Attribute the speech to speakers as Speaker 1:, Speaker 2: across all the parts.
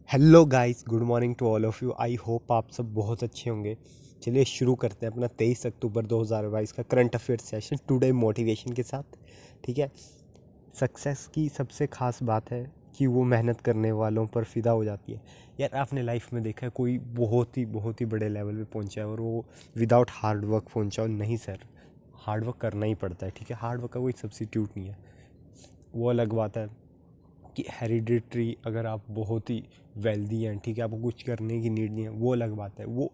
Speaker 1: Hello guys, good morning to all of you. I hope आप सब बहुत अच्छे होंगे। चलिए शुरू करते हैं अपना 23 अक्टूबर 2022 का current affair session today motivation के साथ। ठीक है। सक्सेस की सबसे ख़ास बात है कि वो मेहनत करने वालों पर फ़िदा हो जाती है। यार आपने लाइफ में देखा है कोई बहुत ही बड़े लेवल पे पहुंचा है और वो विदाउट हार्ड वर्क पहुंचा हो? नहीं सर, हार्ड वर्क करना ही पड़ता है। ठीक है, हार्ड वर्क का कोई सब्सिट्यूट नहीं है। वो अलग बात है कि हेरिडिटरी अगर आप बहुत ही वेल्दी हैं, ठीक है, आपको कुछ करने की नीड नहीं है, वो अलग बात है। वो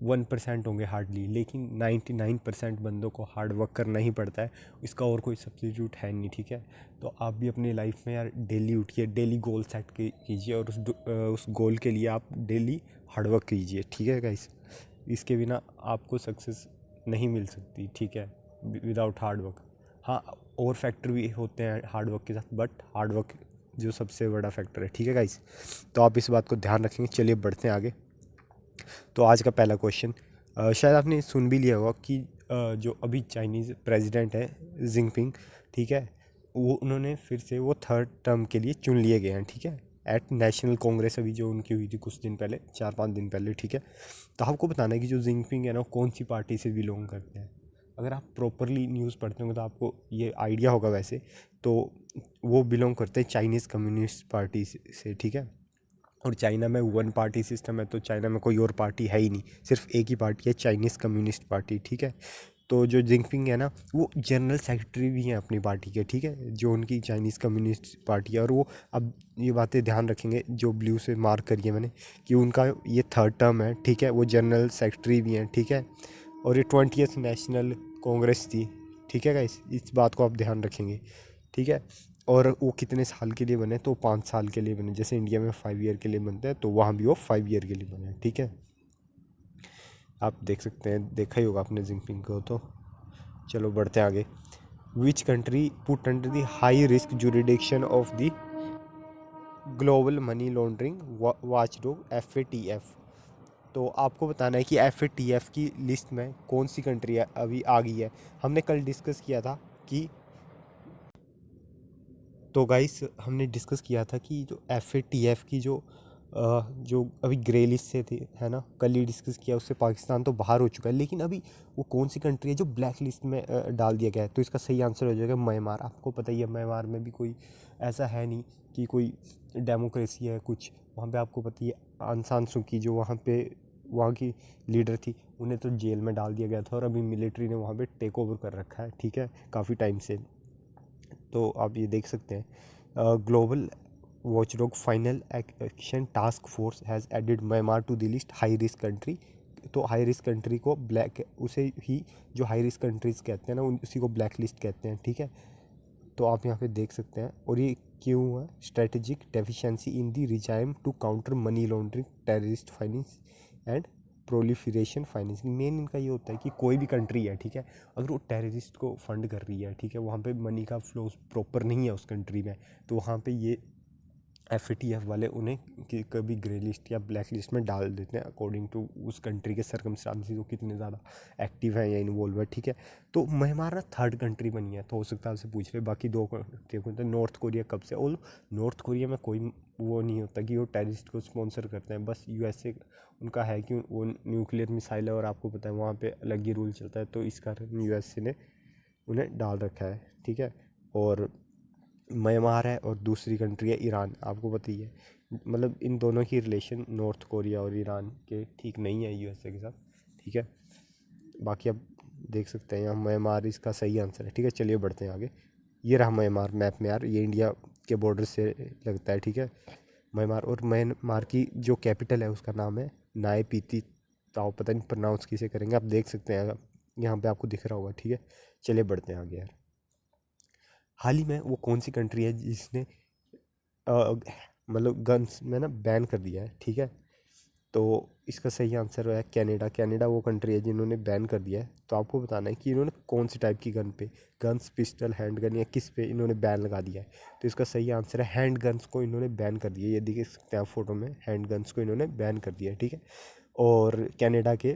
Speaker 1: 1% होंगे हार्डली, लेकिन 99% बंदों को हार्ड वर्क करना ही पड़ता है। इसका और कोई सब्सिट्यूट है नहीं। ठीक है, तो आप भी अपनी लाइफ में यार डेली उठिए, डेली गोल सेट कीजिए और उस गोल के लिए आप डेली हार्ड वर्क कीजिए। ठीक है गाइस, इसके बिना आपको सक्सेस नहीं मिल सकती। ठीक है, विदाउट हार्ड वर्क। हाँ, और फैक्टर भी होते हैं हार्ड वर्क के साथ, बट हार्ड वर्क जो सबसे बड़ा फैक्टर है। ठीक है गाइस, तो आप इस बात को ध्यान रखेंगे। चलिए बढ़ते हैं आगे। तो आज का पहला क्वेश्चन, शायद आपने सुन भी लिया होगा कि जो अभी चाइनीज़ प्रेसिडेंट है जिनपिंग, ठीक है, वो उन्होंने फिर से वो थर्ड टर्म के लिए चुन लिए गए हैं। ठीक है, एट नेशनल कांग्रेस अभी जो उनकी हुई थी कुछ दिन पहले, 4-5 दिन पहले। ठीक है, तो आपको बताना है कि जो जिनपिंग है ना, वो कौन सी पार्टी से बिलोंग करते हैं। अगर आप प्रॉपरली न्यूज़ पढ़ते होंगे तो आपको ये आइडिया होगा वैसे। तो वो बिलोंग करते हैं चाइनीज़ कम्युनिस्ट पार्टी से। ठीक है, और चाइना में वन पार्टी सिस्टम है, तो चाइना में कोई और पार्टी है ही नहीं, सिर्फ एक ही पार्टी है, चाइनीज़ कम्युनिस्ट पार्टी। ठीक है, तो जो जिनपिंग है ना, वो जनरल सेक्रेटरी भी हैं अपनी पार्टी के। ठीक है, जो उनकी चाइनीज़ कम्युनिस्ट पार्टी है, और वो अब ये बातें ध्यान रखेंगे जो ब्लू से मार्क करिए मैंने कि उनका ये थर्ड टर्म है। ठीक है, वो जनरल सेक्रेटरी भी हैं। ठीक है, और ये 20th नेशनल कांग्रेस थी। ठीक है गाइस, इस बात को आप ध्यान रखेंगे। ठीक है, और वो कितने साल के लिए बने? तो 5 साल के लिए बने। जैसे इंडिया में 5 ईयर के लिए बनते हैं, तो वहाँ भी वो 5 ईयर के लिए बने हैं। ठीक है, आप देख सकते हैं, देखा ही होगा आपने जिनपिंग को। तो चलो बढ़ते हैं आगे। Which country put under the high risk jurisdiction of the global money laundering watchdog FATF? तो आपको बताना है कि FATF की लिस्ट में कौन सी कंट्री अभी आ गई है। हमने कल डिस्कस किया था कि, तो गाइस हमने डिस्कस किया था कि जो FATF की जो अभी ग्रे लिस्ट से थी, है ना, कल ही डिस्कस किया, उससे पाकिस्तान तो बाहर हो चुका है, लेकिन अभी वो कौन सी कंट्री है जो ब्लैक लिस्ट में डाल दिया गया है? तो इसका सही आंसर हो जाएगा म्यांमार। आपको पता ही है म्यांमार में भी कोई ऐसा है नहीं कि कोई डेमोक्रेसी है कुछ। वहाँ पे आपको पता ही है, आंग सान सू की जो वहाँ की लीडर थी, उन्हें तो जेल में डाल दिया गया था, और अभी मिलिट्री ने वहाँ पे टेक ओवर कर रखा है। ठीक है, काफ़ी टाइम से। तो आप ये देख सकते हैं, global watchdog final action task force has added Myanmar to the list high risk country. तो हाई रिस्क कंट्री को ब्लैक, उसे ही जो हाई रिस्क कंट्रीज़ कहते हैं ना, उसी को ब्लैक लिस्ट कहते हैं। ठीक है, तो आप यहाँ पे देख सकते हैं। और ये क्यों है? Strategic deficiency in the regime to counter money laundering, terrorist finance and proliferation financing. Main इनका ये होता है कि कोई भी कंट्री है, ठीक है, अगर वो टेररिस्ट को फंड कर रही है, ठीक है, वहाँ पे मनी का फ्लो प्रॉपर नहीं है उस कंट्री में, तो वहाँ पे ये FATF वाले उन्हें कि कभी ग्रे लिस्ट या ब्लैक लिस्ट में डाल देते हैं, अकॉर्डिंग टू उस कंट्री के सर्कमस्टांसिस वो कितने ज़्यादा एक्टिव है या इन्वॉल्व है। ठीक है, तो म्यांमार ना थर्ड कंट्री बनी है, तो हो सकता है आपसे पूछ रहे बाकी दो कंट्री को। तो नॉर्थ कोरिया कब से? और नॉर्थ कोरिया में कोई वो नहीं होता कि वो टेररिस्ट को स्पॉन्सर करते हैं, बस USA उनका है कि वो न्यूक्लियर मिसाइल है, और आपको पता है वहाँ पे अलग ही रूल चलता है, तो इस कारण USA ने उन्हें डाल रखा है। ठीक है, और म्यांमार है और दूसरी कंट्री है ईरान, आपको पता ही है। मतलब इन दोनों की रिलेशन नॉर्थ कोरिया और ईरान के ठीक नहीं है USA के साथ। ठीक है, बाकी आप देख सकते हैं यहाँ म्यांमार इसका सही आंसर है। ठीक है, चलिए बढ़ते हैं आगे। ये रहा म्यांमार मैप में यार, ये इंडिया के बॉर्डर से लगता है। ठीक है, म्यांमार, और म्यांमार की जो कैपिटल है उसका नाम है नायपीती ताओ, पता नहीं प्रोनाउंस किसे करेंगे, आप देख सकते हैं यहाँ पे आपको दिख रहा होगा। ठीक है, चलिए बढ़ते हैं आगे यार। हाल ही में वो कौन सी कंट्री है जिसने मतलब गन्स में ना बैन कर दिया है? ठीक है, तो इसका सही आंसर है कनाडा। कनाडा वो कंट्री है जिन्होंने बैन कर दिया है। तो आपको बताना है कि इन्होंने कौन सी टाइप की गन पे, गन्स, पिस्टल, हैंड गन, या किस पे इन्होंने बैन लगा दिया है? तो इसका सही आंसर है हैंड गन्स को इन्होंने बैन कर दिया है। ये देख सकते हैं आप फोटो में, हैंड गन्स को इन्होंने बैन कर दिया है। ठीक है, और कनाडा के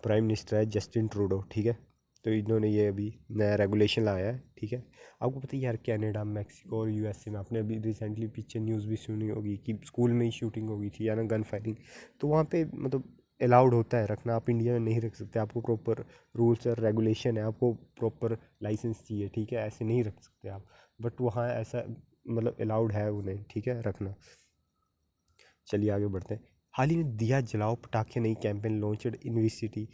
Speaker 1: प्राइम मिनिस्टर है जस्टिन ट्रूडो। ठीक है, तो इन्होंने ये अभी नया रेगुलेशन लाया है, ठीक है। आपको पता है यार, कनाडा, मैक्सिको और यूएसए में आपने अभी रिसेंटली पीछे न्यूज़ भी सुनी होगी कि स्कूल में ही शूटिंग हो गई थी या ना गन फायरिंग। तो वहाँ पे मतलब अलाउड होता है रखना, आप इंडिया में नहीं रख सकते, आपको प्रॉपर रूल्स और रेगुलेशन है, आपको प्रॉपर लाइसेंस चाहिए, ठीक है, ऐसे नहीं रख सकते आप। बट वहाँ ऐसा मतलब अलाउड है उन्हें, ठीक है, रखना। चलिए आगे बढ़ते हैं। हाल ही में दिया जलाओ पटाखे नहीं कैंपेन लॉन्चड इन वी सिटी।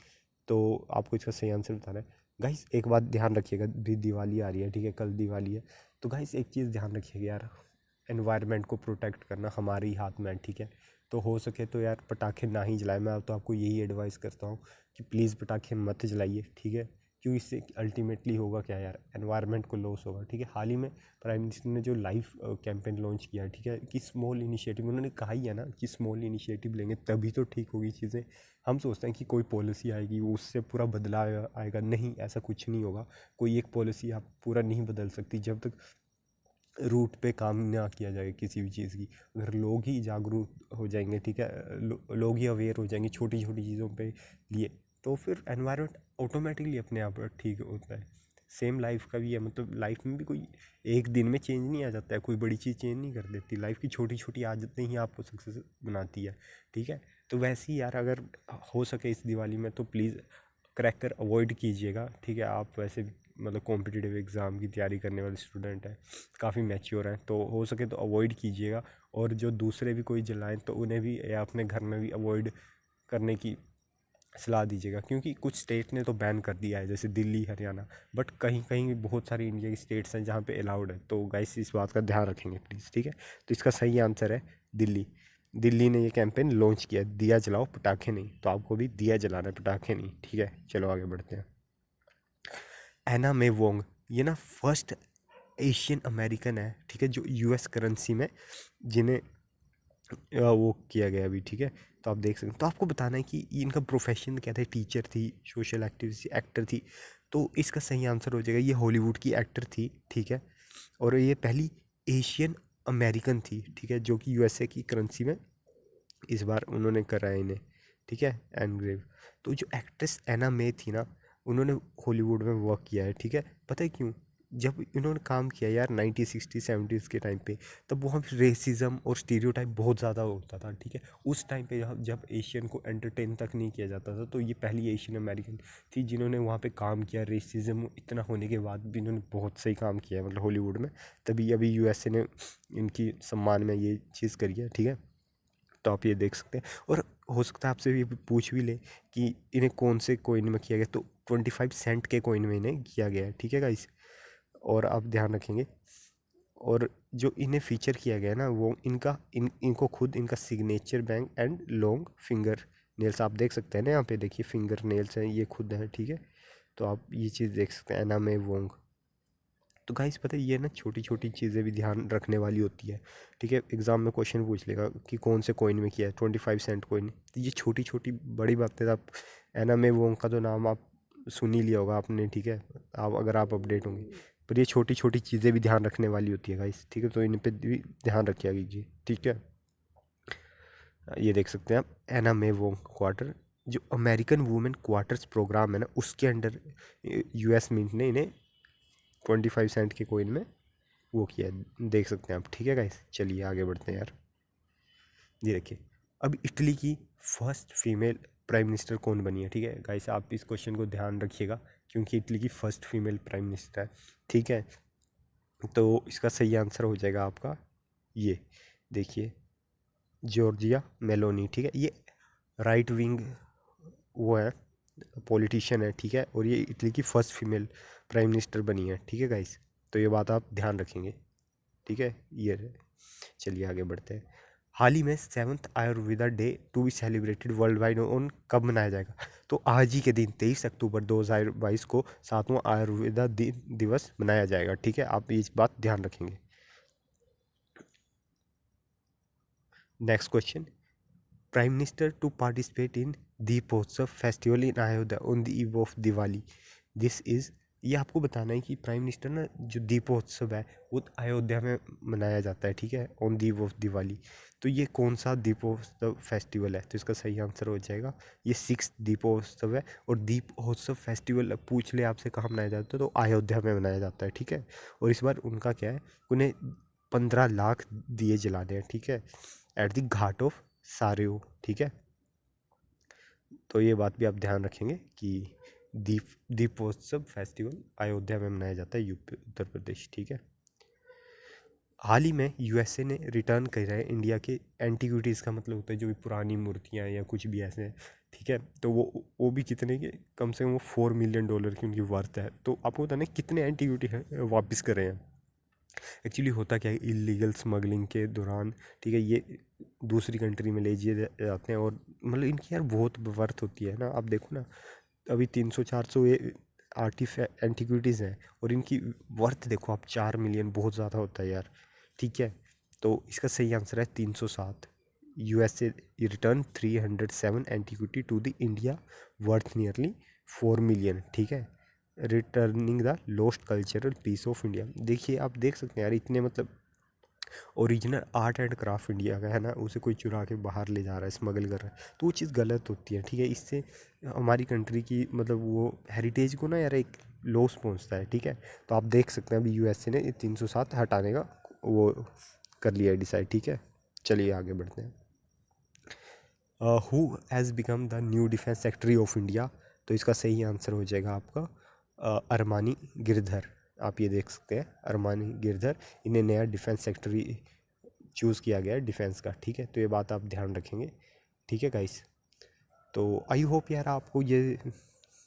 Speaker 1: तो आपको इसका सही आंसर बताना है गाइस। एक बात ध्यान रखिएगा, भी दिवाली आ रही है, ठीक है, कल दिवाली है। तो गाइस एक चीज़ ध्यान रखिएगा यार, एनवायरनमेंट को प्रोटेक्ट करना हमारे ही हाथ में है, ठीक है। तो हो सके तो यार पटाखे ना ही जलाएं, मैं तो आपको यही एडवाइस करता हूँ कि प्लीज़ पटाखे मत जलाइए, ठीक है। क्यों, इससे अल्टीमेटली होगा क्या यार, एनवायरनमेंट को लॉस होगा, ठीक है। हाल ही में प्राइम मिनिस्टर ने जो लाइफ कैंपेन लॉन्च किया है, ठीक है, कि स्मॉल इनिशिएटिव, उन्होंने कहा ही है ना कि स्मॉल इनिशिएटिव लेंगे तभी तो ठीक होगी चीज़ें। हम सोचते हैं कि कोई पॉलिसी आएगी वो उससे पूरा बदलाव आएगा, नहीं, ऐसा कुछ नहीं होगा। कोई एक पॉलिसी आप पूरा नहीं बदल सकती जब तक रूट पे काम ना किया जाए किसी भी चीज़ की। अगर लोग ही जागरूक हो जाएंगे, ठीक है, लोग ही अवेयर हो जाएंगे छोटी छोटी चीज़ों पे लिए, तो फिर एनवायरनमेंट ऑटोमेटिकली अपने आप ठीक होता है। सेम लाइफ का भी है, मतलब लाइफ में भी कोई एक दिन में चेंज नहीं आ जाता है, कोई बड़ी चीज़ चेंज नहीं कर देती, लाइफ की छोटी छोटी आदतें ही आपको सक्सेस बनाती है, ठीक है। तो वैसे ही यार, अगर हो सके इस दिवाली में तो प्लीज़ क्रैकर अवॉइड कीजिएगा, ठीक है। आप वैसे भी मतलब कॉम्पिटिटिव एग्ज़ाम की तैयारी करने वाले स्टूडेंट हैं, काफ़ी मैच्योर हैं, तो हो सके तो अवॉइड कीजिएगा। और जो दूसरे भी कोई जलाएं तो उन्हें भी या अपने घर में भी अवॉइड करने की सलाह दीजिएगा, क्योंकि कुछ स्टेट ने तो बैन कर दिया है जैसे दिल्ली, हरियाणा। बट कहीं कहीं बहुत सारी इंडिया की स्टेट्स हैं जहाँ पे अलाउड है, तो गाइस इस बात का ध्यान रखेंगे प्लीज़, ठीक है। तो इसका सही आंसर है दिल्ली। दिल्ली ने ये कैंपेन लॉन्च किया, दिया जलाओ पटाखे नहीं, तो आपको भी दिया जलाना है, पटाखे नहीं, ठीक है। चलो आगे बढ़ते हैं। एना मे वोंग, ये ना फर्स्ट एशियन अमेरिकन है, ठीक है, जो यूएस करेंसी में जिन्हें वो किया गया अभी, ठीक है। तो आप देख सकते हैं, तो आपको बताना है कि इनका प्रोफेशन क्या था, टीचर थी, सोशल एक्टिविस्ट, एक्टर थी। तो इसका सही आंसर हो जाएगा, ये हॉलीवुड की एक्टर थी, ठीक है। और ये पहली एशियन अमेरिकन थी, ठीक है, जो कि यूएसए की करेंसी में इस बार उन्होंने करा है इन्हें, ठीक है, एनग्रेव। तो जो एक्ट्रेस एना मे थी ना, उन्होंने हॉलीवुड में वर्क किया है, ठीक है। पता है क्यों, जब इन्होंने काम किया यार 1960-70s के टाइम पे, तब वहाँ पे रेसिज्म और स्टीरियोटाइप बहुत ज़्यादा होता था, ठीक है। उस टाइम पे जब एशियन को एंटरटेन तक नहीं किया जाता था, तो ये पहली एशियन अमेरिकन थी जिन्होंने वहाँ पे काम किया। रेसिज्म इतना होने के बाद भी इन्होंने बहुत सही काम किया है, मतलब हॉलीवुड में। तभी अभी यूएसए ने इनकी सम्मान में ये चीज़ करी है, ठीक है। तो आप ये देख सकते हैं। और हो सकता है आपसे भी पूछ भी ले कि इन्हें कौन से कॉइन में किया गया, तो 25 सेंट के कॉइन में इन्हें किया गया है, ठीक है गाइस। और आप ध्यान रखेंगे। और जो इन्हें फीचर किया गया है ना, वो इनको खुद इनका signature bank and long finger nails, आप देख सकते हैं ना, यहाँ पे देखिए फिंगर नेल्स हैं, ये खुद हैं, ठीक है। तो आप ये चीज़ देख सकते हैं, एना मे वोंग। तो गाइस पता है, ये ना छोटी छोटी चीज़ें भी ध्यान रखने वाली होती है, ठीक है। एग्जाम में क्वेश्चन पूछ लेगा कि कौन से कॉइन में किया है, 25 सेंट कॉइन। तो ये छोटी छोटी बड़ी बातें आप, एना में वो उनका तो नाम आप सुन ही लिया होगा आपने, ठीक है, आप अगर आप अपडेट होंगे। पर ये छोटी छोटी चीज़ें भी ध्यान रखने वाली होती है गाइस, ठीक है। तो इन पे भी ध्यान रखिए कीजिए, ठीक है। ये देख सकते हैं आप, एना मे वो क्वार्टर, जो अमेरिकन वुमेन क्वार्टर्स प्रोग्राम है ना, उसके अंडर यूएस मिंट ने इन्हें 25 सेंट के कॉइन में वो किया है, देख सकते हैं आप, ठीक है गाइस। चलिए आगे बढ़ते हैं यार। ये देखिए, अब इटली की फर्स्ट फीमेल प्राइम मिनिस्टर कौन बनी है, ठीक है गाइस। आप इस क्वेश्चन को ध्यान रखिएगा, क्योंकि इटली की फर्स्ट फीमेल प्राइम मिनिस्टर है, ठीक है। तो इसका सही आंसर हो जाएगा आपका, ये देखिए, जॉर्जिया मेलोनी, ठीक है। ये राइट विंग वो है, पॉलिटिशियन है, ठीक है। और ये इटली की फर्स्ट फीमेल प्राइम मिनिस्टर बनी है, ठीक है गाइस। तो ये बात आप ध्यान रखेंगे, ठीक है। ये चलिए आगे बढ़ते हैं। हाल ही में 7th Ayurveda day to be celebrated world wide on कब मनाया जाएगा। तो आज ही के दिन 23 अक्टूबर 2022 को 7वां आयुर्वेदा दिवस मनाया जाएगा, ठीक है। आप इस बात ध्यान रखेंगे। Next question, prime minister to participate in Deepotsav festival in Ayodhya on the eve of Diwali, this is ये आपको बताना है कि प्राइम मिनिस्टर ना जो दीपोत्सव है वो अयोध्या में मनाया जाता है, ठीक है, ऑन दीप ऑफ दिवाली। तो ये कौन सा दीपोत्सव फेस्टिवल है, तो इसका सही आंसर हो जाएगा ये 6th दीपोत्सव है। और दीपोत्सव फेस्टिवल पूछ ले आपसे कहाँ मनाया जाता है, तो अयोध्या में मनाया जाता है, ठीक है। और इस बार उनका क्या है, उन्हें 15 लाख दिए जलाने हैं, ठीक है, एट द घाट ऑफ सारेऊ, ठीक है। तो ये बात भी आप ध्यान रखेंगे कि दीप दीपोत्सव फेस्टिवल अयोध्या में मनाया जाता है, यूपी उत्तर प्रदेश, ठीक है। हाल ही में यूएसए ने रिटर्न करा है इंडिया के एंटीक्विटीज़, का मतलब होता है जो भी पुरानी मूर्तियाँ या कुछ भी ऐसे हैं, ठीक है। तो वो भी कितने के, कम से कम वो $4 मिलियन की उनकी वर्थ है। तो आपको पता नहीं कितने एंटीक्विटी है वापस कर रहे हैं। एक्चुअली होता क्या है, इलीगल स्मगलिंग के दौरान, ठीक है, ये दूसरी कंट्री में ले जाते हैं, और मतलब इनकी यार बहुत वर्थ होती है ना। आप देखो ना, अभी 300-400 ये एंटीक्विटीज़ हैं, और इनकी वर्थ देखो आप, 4 मिलियन, बहुत ज़्यादा होता है यार, ठीक है। तो इसका सही आंसर है 307। USA return 307 antiquity to the India worth nearly 4 million, ठीक है, returning the lost cultural piece of India. देखिए आप देख सकते हैं यार, इतने मतलब original art and craft India का है ना, उसे कोई चुरा के बाहर ले जा रहा है, स्मगल कर रहा है, तो वो चीज़ गलत होती है, ठीक है। इससे हमारी कंट्री की मतलब वो हेरिटेज को ना यार एक लॉस पहुंचता है, ठीक है। तो आप देख सकते हैं अभी यूएसए ने 307 हटाने का वो कर लिया है डिसाइड, ठीक है। चलिए आगे बढ़ते हैं। Who has become the new defence secretary of India, तो इसका सही आंसर हो जाएगा आपका अरमानी गिरधर। आप ये देख सकते हैं, अरमानी गिरधर, इन्हें नया डिफेंस सेक्रेटरी चूज़ किया गया है डिफेंस का, ठीक है। तो ये बात आप ध्यान रखेंगे, ठीक है गाइस। तो आई होप यार आपको ये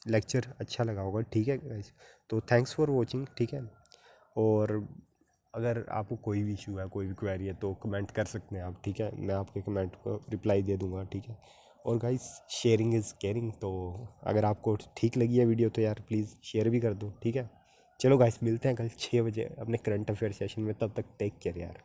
Speaker 1: लेक्चर अच्छा लगा होगा, ठीक है गाइस। तो थैंक्स फॉर वॉचिंग, ठीक है। और अगर आपको कोई भी इशू है, कोई भी क्वेरी है, तो कमेंट कर सकते हैं आप, ठीक है, मैं आपके कमेंट को रिप्लाई दे दूंगा, ठीक है। और गाइस शेयरिंग इज़ केयरिंग, तो अगर आपको ठीक लगी है वीडियो तो यार प्लीज़ शेयर भी कर दो, ठीक है। चलो गाइस मिलते हैं कल 6 बजे अपने करंट अफेयर सेशन में, तब तक टेक केयर यार।